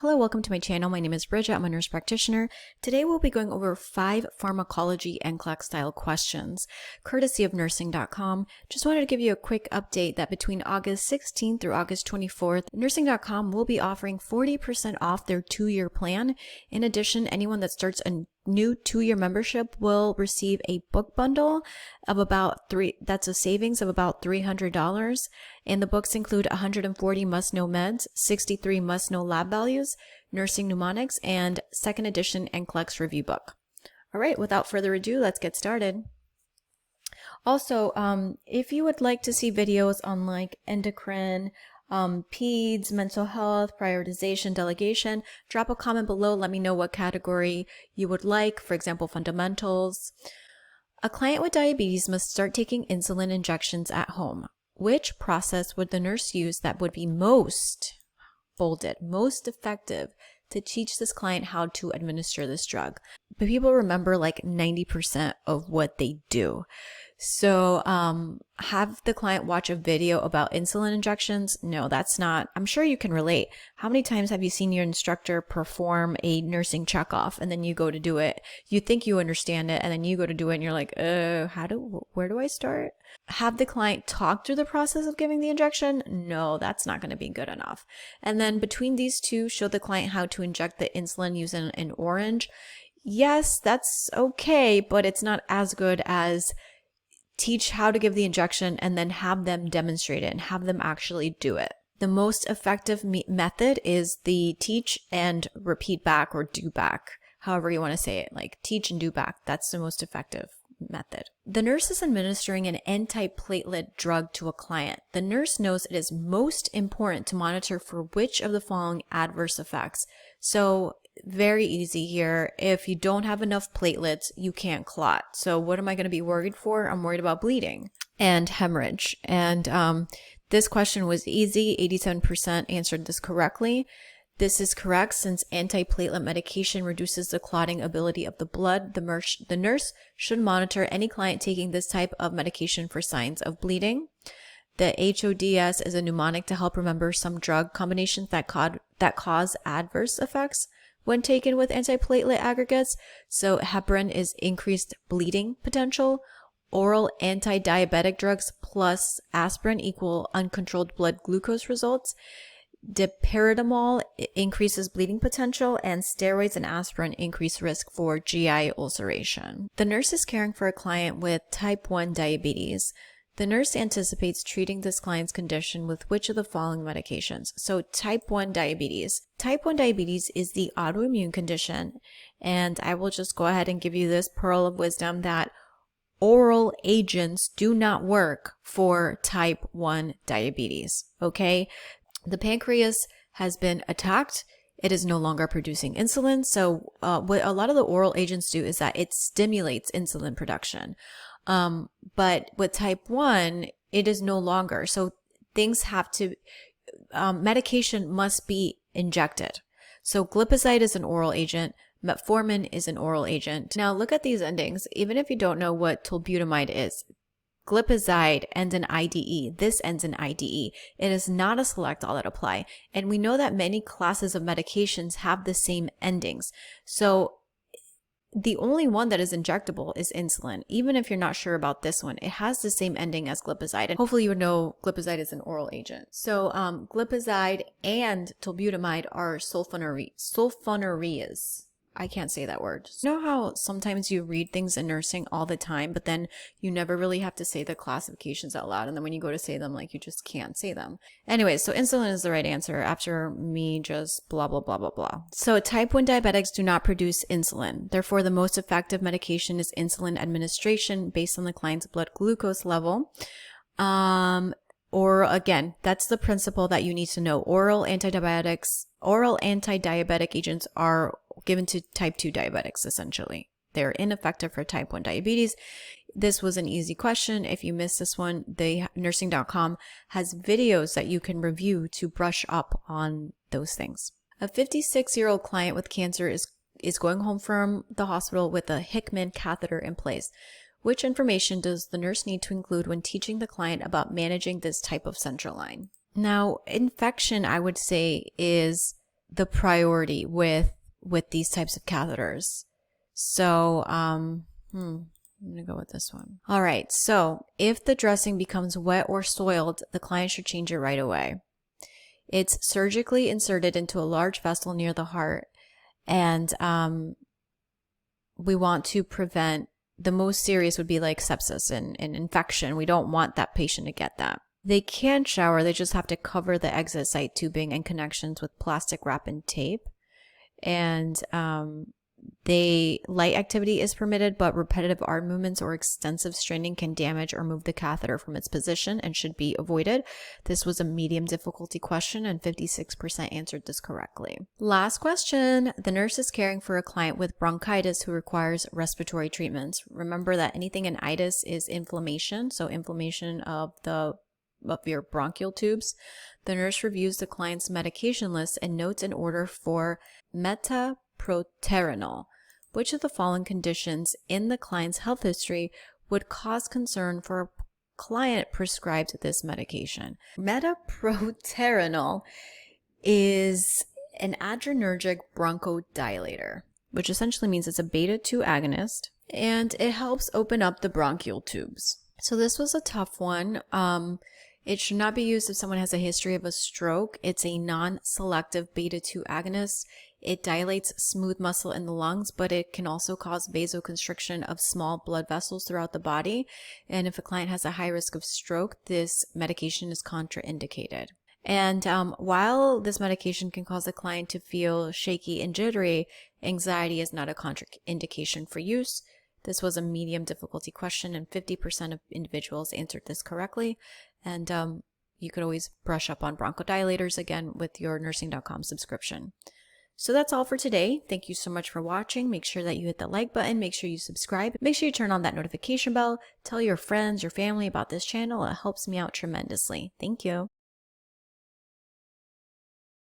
Hello, welcome to my channel. My name is Bridget. I'm a nurse practitioner. Today we'll be going over 5 pharmacology NCLEX style questions, courtesy of nursing.com. Just wanted to give you a quick update that between August 16th through August 24th, nursing.com will be offering 40% off their 2-year plan. In addition, anyone that starts a new 2-year membership will receive a book bundle of that's a savings of about $300. And the books include 140 must-know meds, 63 must-know lab values, nursing mnemonics, and 2nd edition NCLEX review book. All right, without further ado, let's get started. Also, if you would like to see videos on like endocrine, peds, mental health, prioritization, delegation, drop a comment below. Let me know what category you would like. For example, fundamentals. A client with diabetes must start taking insulin injections at home. Which process would the nurse use that would be most effective to teach this client how to administer this drug? But people remember like 90% of what they do. So have the client watch a video about insulin injections? No, that's not. I'm sure you can relate. How many times have you seen your instructor perform a nursing checkoff and then you go to do it? You think you understand it and then you go to do it and you're like, where do I start? Have the client talk through the process of giving the injection? No, that's not going to be good enough. And then between these two, show the client how to inject the insulin using an orange. Yes, that's okay, but it's not as good as teach how to give the injection and then have them demonstrate it and have them actually do it. The most effective method is the teach and repeat back or do back, however you want to say it, like teach and do back. That's the most effective method. The nurse is administering an antiplatelet drug to a client. The nurse knows it is most important to monitor for which of the following adverse effects. So very easy here. If you don't have enough platelets, you can't clot. So what am I going to be worried for? I'm worried about bleeding and hemorrhage. And this question was easy. 87% answered this correctly. This is correct since antiplatelet medication reduces the clotting ability of the blood. The nurse should monitor any client taking this type of medication for signs of bleeding. The HODS is a mnemonic to help remember some drug combinations that cause adverse effects when taken with antiplatelet aggregates. So heparin is increased bleeding potential. Oral anti-diabetic drugs plus aspirin equal uncontrolled blood glucose results. Dipyridamole increases bleeding potential, and steroids and aspirin increase risk for GI ulceration. The nurse is caring for a client with type 1 diabetes. The nurse anticipates treating this client's condition with which of the following medications? So type 1 diabetes. Type 1 diabetes is the autoimmune condition, and I will just go ahead and give you this pearl of wisdom that oral agents do not work for type 1 diabetes, okay? The pancreas has been attacked. It is no longer producing insulin. So what a lot of the oral agents do is that it stimulates insulin production. But with type 1, it is no longer. So things have to, medication must be injected. So glipizide is an oral agent. Metformin is an oral agent. Now look at these endings. Even if you don't know what tolbutamide is, glipizide ends in IDE. This ends in IDE. It is not a select all that apply. And we know that many classes of medications have the same endings. So the only one that is injectable is insulin. Even if you're not sure about this one, it has the same ending as glipizide. And hopefully you would know glipizide is an oral agent. So glipizide and tolbutamide are sulfonylureas. I can't say that word. You know how sometimes you read things in nursing all the time, but then you never really have to say the classifications out loud. And then when you go to say them, like you just can't say them. Anyway, so insulin is the right answer after me just blah, blah, blah, blah, blah. So type 1 diabetics do not produce insulin. Therefore, the most effective medication is insulin administration based on the client's blood glucose level. Or again, that's the principle that you need to know. Oral antidiabetic agents are given to type 2 diabetics, essentially. They're ineffective for type 1 diabetes. This was an easy question. If you missed this one, nursing.com has videos that you can review to brush up on those things. A 56-year-old client with cancer is going home from the hospital with a Hickman catheter in place. Which information does the nurse need to include when teaching the client about managing this type of central line? Now, infection, I would say, is the priority with these types of catheters. So, I'm gonna go with this one. All right, so if the dressing becomes wet or soiled, the client should change it right away. It's surgically inserted into a large vessel near the heart, and we want to prevent, the most serious would be like sepsis and infection. We don't want that patient to get that. They can shower, they just have to cover the exit site tubing and connections with plastic wrap and tape. And light activity is permitted, but repetitive arm movements or extensive straining can damage or move the catheter from its position and should be avoided. This was a medium difficulty question and 56% answered this correctly. Last question. The nurse is caring for a client with bronchitis who requires respiratory treatments. Remember that anything in itis is inflammation, so inflammation of your bronchial tubes. The nurse reviews the client's medication list and notes an order for metaproterenol. Which of the following conditions in the client's health history would cause concern for a client prescribed this medication? Metaproterenol is an adrenergic bronchodilator, which essentially means it's a beta-2 agonist, and it helps open up the bronchial tubes. So this was a tough one. It should not be used if someone has a history of a stroke. It's a non-selective beta-2 agonist. It dilates smooth muscle in the lungs, but it can also cause vasoconstriction of small blood vessels throughout the body. And if a client has a high risk of stroke, this medication is contraindicated. And while this medication can cause a client to feel shaky and jittery, anxiety is not a contraindication for use. This was a medium difficulty question, and 50% of individuals answered this correctly. And you could always brush up on bronchodilators again with your nursing.com subscription. So that's all for today. Thank you so much for watching. Make sure that you hit the like button. Make sure you subscribe. Make sure you turn on that notification bell. Tell your friends, your family about this channel. It helps me out tremendously. Thank you.